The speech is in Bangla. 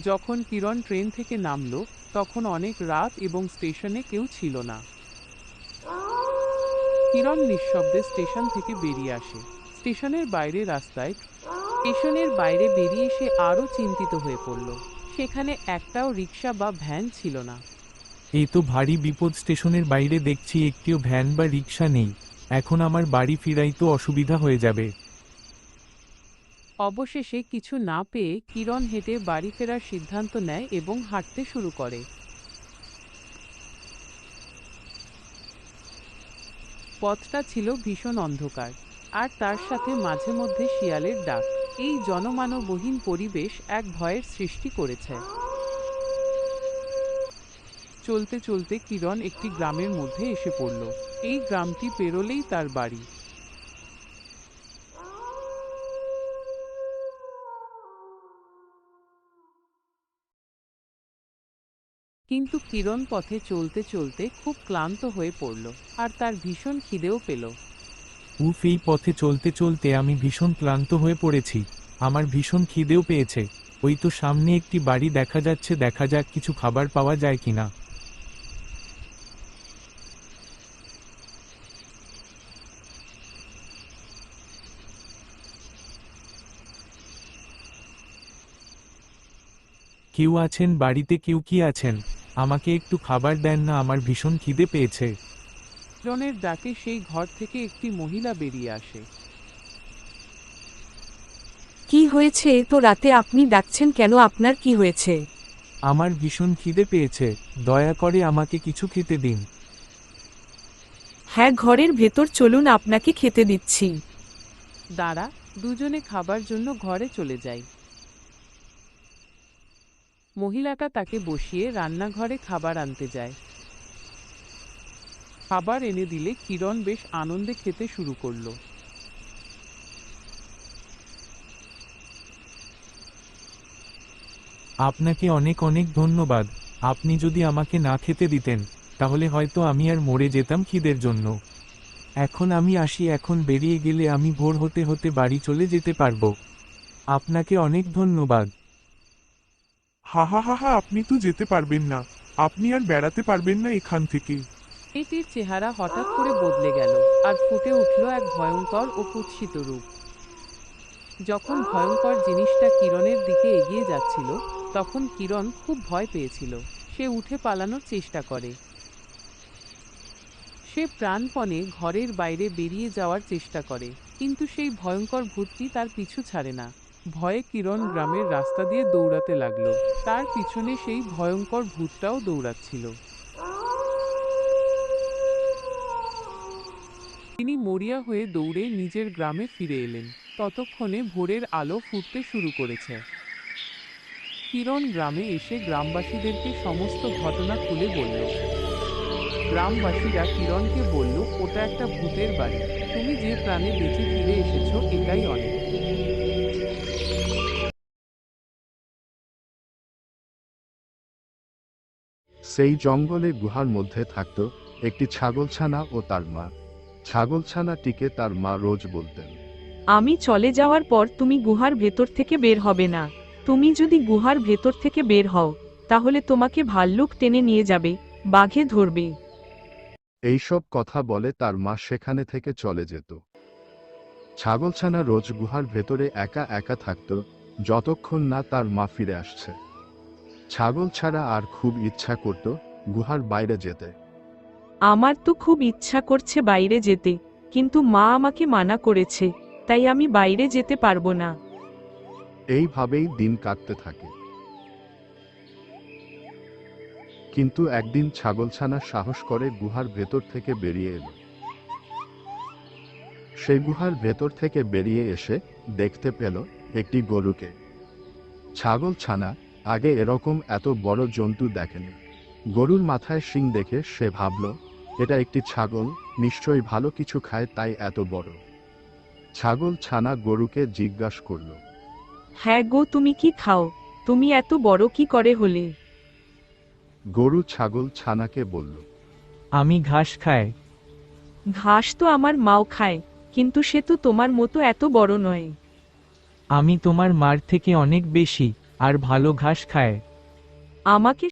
যখন কিরণ ট্রেন থেকে নামল তখন অনেক রাত এবং স্টেশনে কেউ ছিল না। কিরণ নিঃশব্দে স্টেশন থেকে বেরিয়ে আসে। স্টেশনের বাইরে বেরিয়ে সে আরও চিন্তিত হয়ে পড়ল। সেখানে একটাও রিক্সা বা ভ্যান ছিল না। এই তো ভারী বিপদ, স্টেশনের বাইরে দেখছি একটিও ভ্যান বা রিক্সা নেই। এখন আমার বাড়ি ফিরাই তো অসুবিধা হয়ে যাবে। অবশেষে কিছু না পেয়ে কিরণ হেঁটে বাড়ি ফেরার সিদ্ধান্ত নেয় এবং হাঁটতে শুরু করে। পথটা ছিল ভীষণ অন্ধকার, আর তার সাথে মাঝে মধ্যে শিয়ালের ডাক। এই জনমানবহীন পরিবেশ এক ভয়ের সৃষ্টি করেছে। চলতে চলতে কিরণ একটি গ্রামের মধ্যে এসে পড়ল। এই গ্রামটি পেরোলেই তার বাড়ি। কিন্তু কিরণ পথে চলতে চলতে খুব ক্লান্ত হয়ে পড়ল, আর তার ভীষণ খিদেও পেল। উফ, এই পথে চলতে চলতে আমি ভীষণ ক্লান্ত হয়ে পড়েছি। আমার ভীষণ খিদেও পেয়েছে। ওই তো সামনে একটি বাড়ি দেখা যাচ্ছে, দেখা যাক কিছু খাবার পাওয়া যায় কিনা। কেউ আছেন বাড়িতে? কেউ কি আছেন? আমাকে একটু খাবার দেন না, আমার ভীষণ খিদে পেয়েছে। কিরণের ডাকে সেই ঘর থেকে একটি মহিলা বেরিয়ে আসে। কি হয়েছে? তো রাতে আপনি ডাকছেন কেন? আপনার কি হয়েছে? আমার ভীষণ খিদে পেয়েছে, দয়া করে আমাকে কিছু খেতে দিন। হ্যাঁ, ঘরের ভেতর চলুন, আপনাকে খেতে দিচ্ছি। দাঁড়া, দুজনে খাবার জন্য ঘরে চলে যায়। মহিলাটা তাকে বসিয়ে রান্নাঘরে খাবার আনতে যায়। খাবার এনে দিলে কিরণ বেশ আনন্দে খেতে শুরু করলো। আপনাকে অনেক অনেক ধন্যবাদ। আপনি যদি আমাকে না খেতে দিতেন তাহলে হয়তো আমি আর মরে যেতাম খিদের জন্য। এখন আমি আসি, এখন বেরিয়ে গেলে আমি ভোর হতে হতে বাড়ি চলে যেতে পারবো। আপনাকে অনেক ধন্যবাদ। হা হা হা হা, আপনি তো যেতে পারবেন না। আপনি আর বেড়াতে পারবেন না এখান থেকে। মেয়েটির চেহারা হঠাৎ করে বদলে গেল, আর ফুটে উঠল এক ভয়ঙ্কর ও কুৎসিত রূপ। যখন ভয়ঙ্কর জিনিসটা কিরণের দিকে এগিয়ে যাচ্ছিল তখন কিরণ খুব ভয় পেয়েছিল। সে উঠে পালানোর চেষ্টা করে। সে প্রাণপণে ঘরের বাইরে বেরিয়ে যাওয়ার চেষ্টা করে, কিন্তু সেই ভয়ঙ্কর ভূতটি তার পিছু ছাড়ে না। ভয়ে কিরণ গ্রামের রাস্তা দিয়ে দৌড়াতে লাগলো। তার পিছনে সেই ভয়ঙ্কর ভূতটাও দৌড়াচ্ছিল। তিনি মরিয়া হয়ে দৌড়ে নিজের গ্রামে ফিরে এলেন। ততক্ষণে ভোরের আলো ফুটতে শুরু করেছে। কিরণ গ্রামে এসে গ্রামবাসীদেরকে সমস্ত ঘটনা খুলে বলল। গ্রামবাসীরা কিরণকে বলল, ওটা একটা ভূতের বাড়ি। তুমি যে প্রাণে বেঁচে ফিরে এসেছো এটাই অনেক। সেই জঙ্গলে গুহার মধ্যে থাকত একটি ছাগলছানা ও তার মা। ছাগলছানাটিকে তার মা রোজ বলতেন, আমি চলে যাওয়ার পর তুমি গুহার ভেতর থেকে বের হবে না। তুমি যদি গুহার ভেতর থেকে বের হও তাহলে তোমাকে ভাল্লুক টেনে নিয়ে যাবে, বাঘে ধরবে। এইসব কথা বলে তার মা সেখানে থেকে চলে যেত। ছাগলছানা রোজ গুহার ভেতরে একা একা থাকত, যতক্ষণ না তার মা ফিরে আসছে। ছাগল ছাড়া আর খুব ইচ্ছা করত গুহার বাইরে যেতে। আমার তো খুব ইচ্ছা করছে বাইরে যেতে, কিন্তু মা আমাকে মানা করেছে, তাই আমি বাইরে যেতে পারবো না। এইভাবেই দিন কাটতে থাকে। কিন্তু একদিন ছাগলছানা সাহস করে গুহার ভেতর থেকে বেরিয়ে এলো। সেই গুহার ভেতর থেকে বেরিয়ে এসে দেখতে পেল একটি গরুকে। ছাগলছানা আগে এরকম এত বড় জন্তু দেখেনি। গরুর মাথায় শিং দেখে সে ভাবল, এটা একটি ছাগল, নিশ্চয়ই ভালো কিছু খায়, তাই এত বড়। ছাগলছানা গরুকে জিজ্ঞাসা করল, হ্যাঁ গো, তুমি কি খাও? তুমি এত বড় কি করে হলে? গরু ছাগলছানাকে বলল, আমি ঘাস খাই। ঘাস তো আমার মাও খায়, কিন্তু সে তো তোমার মতো এত বড় নয়। আমি তোমার মার থেকে অনেক বেশি, আর ভালো ঘাস খায়। আমাকে